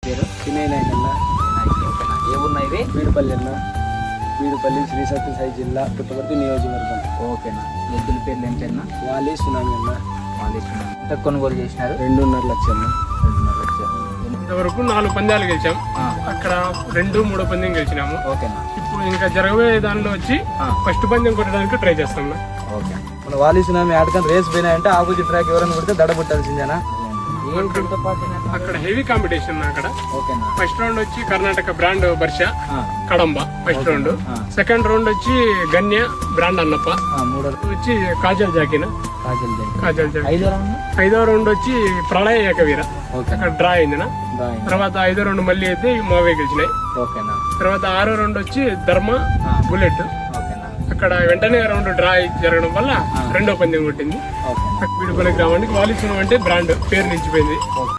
పేరు చిన్నయ్యకన్నా. ఓకేనా. ఏ ఊరున్నా ఇది? బీడుపల్లి అన్న. బీడుపల్లి శ్రీ సత్యసాయి జిల్లా పుట్టపర్తి నియోజకవర్గం. ఓకేనా. ఎద్దుల పేర్లు ఏంటన్నా? వాలి సునామీ అన్న. వాళ్ళు ఎంత కొనుగోలు చేసినారు? 2.5 లక్షలు. 2.5 లక్షలు. ఇంతవరకు 4 పందాలు గెలిచాం. అక్కడ 2-3 పందెం గెలిచినాము. ఓకేనా. ఇప్పుడు ఇంకా జరగబోయే దానిలో వచ్చి ఫస్ట్ పందెం కొట్టడానికి ట్రై చేస్తాం. ఓకే. మన వాలి సునామీ ఆడకని రేస్ పోయినాయంటే ఆపోజిట్ ట్రాక్ ఎవరైనా కొడితే దడ పుట్టాల్సిందేనా? ఏంటితో పాటు అక్కడ హెవీ కాంపిటీషన్. అక్కడ ఓకేనా. ఫస్ట్ రౌండ్ వచ్చి Karnataka brand బర్ష కడంబ first round. Second round వచ్చి గన్య బ్రాండ్ అన్నప్ప. మూడో వచ్చి కాజల్ జాకిన కాజల్ జాకి. ఐదో రౌండ్ వచ్చి ప్రళయ ఏకవీర. అక్కడ డ్రా అయిందినా. తర్వాత 5వ రౌండ్ మళ్ళీ అయితే మావే గెలిచినాయి. ఓకేనా. తర్వాత 6వ రౌండ్ వచ్చి ధర్మ బుల్లెట్. ఓకేనా. అక్కడ వెంటనే రౌండ్ డ్రా జరగడం వల్ల 2వ పందెం కొట్టింది. ఓకేనా. బీడుపల్లి గ్రామానికి వాలిసునం అంటే బ్రాండ్ పేరు నిలిచిపోయింది. ఓకే.